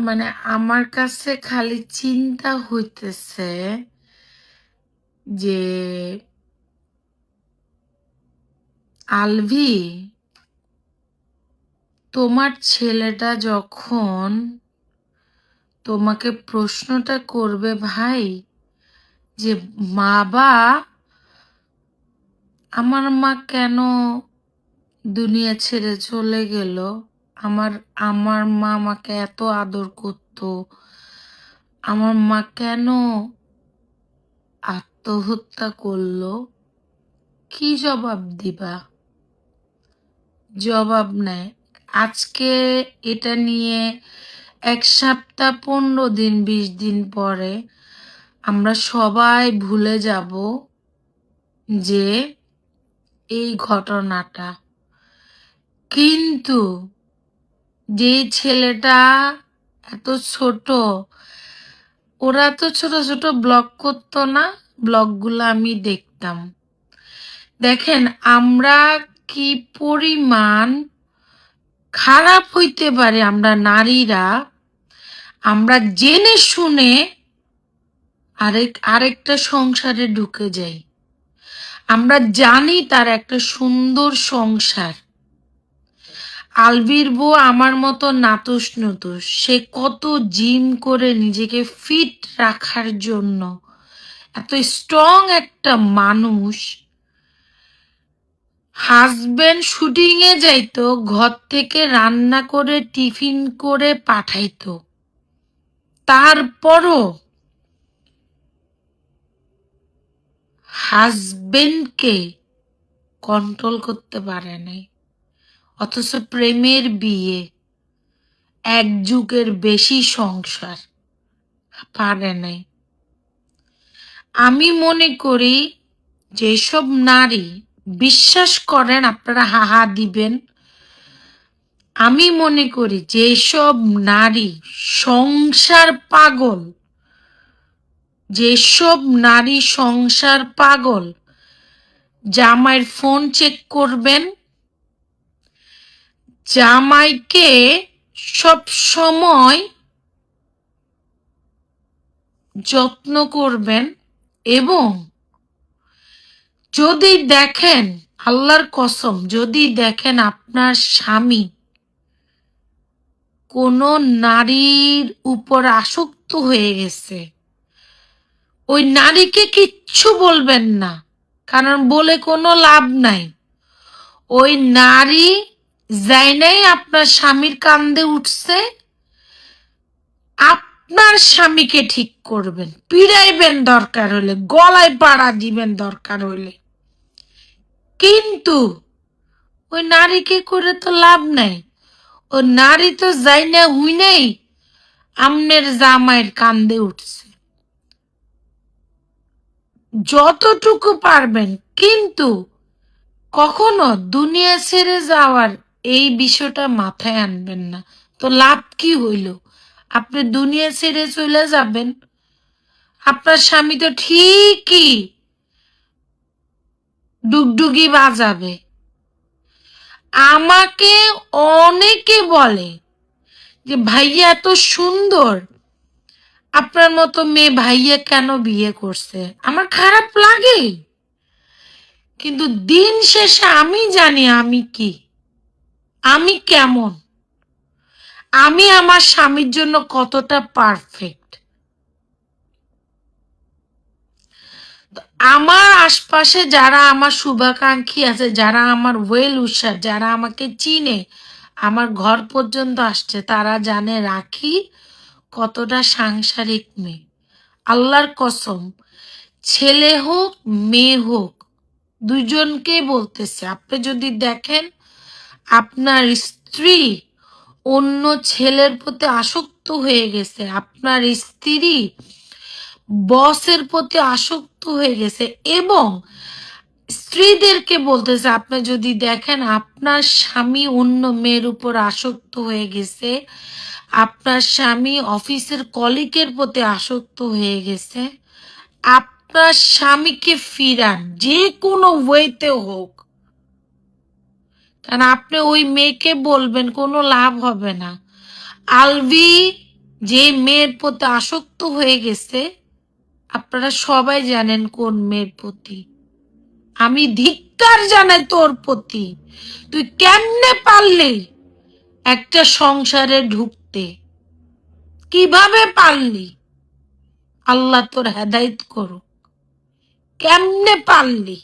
মানে আমার কাছে খালি চিন্তা হইতেছে যে আলভি, তোমার ছেলেটা যখন তোমাকে প্রশ্নটা করবে ভাই যে মা আমার মা কেন দুনিয়া ছেড়ে চলে গেল, আমার আমার মা আমাকে এত আদর করত, আমার মা কেন আত্মহত্যা করলো, কি জবাব দিবা? জবাব নাই। আজকে এটা নিয়ে ১ সপ্তাহ ১৫ দিন ২০ দিন পরে আমরা সবাই ভুলে যাব যে এই ঘটনাটা। কিন্তু যে ছেলেটা এত ছোট, ওরা তো ছোট ছোট ব্লগ করতো না, ব্লগগুলো আমি দেখতাম। দেখেন আমরা কি পরিমাণ খারাপ হইতে পারে, আমরা নারীরা আমরা জেনে শুনে আরেকটা সংসারে ঢুকে যাই। আমরা জানি তার একটা সুন্দর সংসার। আলভির বউ আমার মতো নাতুস নুতুস, সে কত জিম করে নিজেকে ফিট রাখার জন্য, এত স্ট্রং একটা মানুষ। হাজবেন্ড শুটিং এ যাইতো, ঘর থেকে রান্না করে টিফিন করে পাঠাইতো, তারপরও হাজবেন্ডকে কন্ট্রোল করতে পারে নাই। অথচ প্রেমের বিয়ে, ১ যুগের বেশি সংসার, পারে নাই। আমি মনে করি যেসব নারী, বিশ্বাস করেন আপনারা হাহা দিবেন, আমি মনে করি যেসব নারী সংসার পাগল, যেসব নারী সংসার পাগল, জামাইয়ের ফোন চেক করবেন, জামাইকে সব সময় যত্ন করবেন, এবং যদি দেখেন, আল্লাহর কসম, যদি দেখেন আপনার স্বামী কোনো নারীর উপর আসক্ত হয়ে গেছে, ওই নারীকে কিচ্ছু বলবেন না, কারণ বলে কোনো লাভ নাই। ওই নারী যাই নাই আপনার স্বামীর কান্দে উঠছে, আপনার স্বামীকে ঠিক করবেন, পিড়াইবেন দরকার হলে, গলায় পাড়া দিবেন দরকার হলে, কিন্তু ওই নারীকে করে তো লাভ নাই। ও নারী তো যাই না হুই নাই আমনের জামাইয়ের কান্দে উঠছে। যতটুকু পারবেন, কিন্তু কখনো দুনিয়া ছেড়ে যাওয়ার এই বিষয়টা মাথায় আনবেন না। তো লাভ কি হইল? আপনি দুনিয়া ছেড়ে চলে যাবেন, আপনার স্বামী তো ঠিকই ডুগডুগি বাজাবে। আমাকে অনেকে বলে যে ভাইয়া এত সুন্দর, আপনার মতো মেয়ে ভাইয়া কেন বিয়ে করছে? আমার খারাপ লাগে, কিন্তু দিন শেষে আমি জানি আমি কি, আমি কেমন, আমি আমার স্বামীর জন্য কতটা পারফেক্ট। আমার আশপাশে যারা আমার শুভাকাঙ্ক্ষী আছে, যারা আমার ওয়েল উইশার, যারা আমাকে চিনে, আমার ঘর পর্যন্ত আসছে, তারা জানে রাখি কতটা সাংসারিক মেয়ে। আল্লাহর কসম, ছেলে হোক মেয়ে হোক, দুজনকে বলতেছে, আপনি যদি দেখেন আপনার স্ত্রী অন্য ছেলের প্রতি আসক্ত হয়ে গেছে, আপনার স্ত্রী বসের প্রতি আসক্ত হয়ে গেছে, এবং স্ত্রীদেরকে বলতেছে, আপনি যদি দেখেন আপনার স্বামী অন্য মেয়ের উপর আসক্ত হয়ে গেছে, আপনার স্বামী অফিসের কলিগের প্রতি আসক্ত হয়ে গেছে, আপনার স্বামীকে ফিরান, যে কোনো ওয়েতে হোক। কারণ আপনি ওই মেয়েকে বলবেন, কোনো লাভ হবে না। আলভি যে মেয়ের প্রতি আসক্ত হয়ে গেছে, আপনারা সবাই জানেন কোন মেয়ের প্রতি। আমি ধিক্কার জানাই তোর প্রতি। তুই কেমনে পারলি একটা সংসারে ঢুকতে? কিভাবে পারলি? আল্লাহ তোর হেদায়েত করুক। কেমনে পারলি?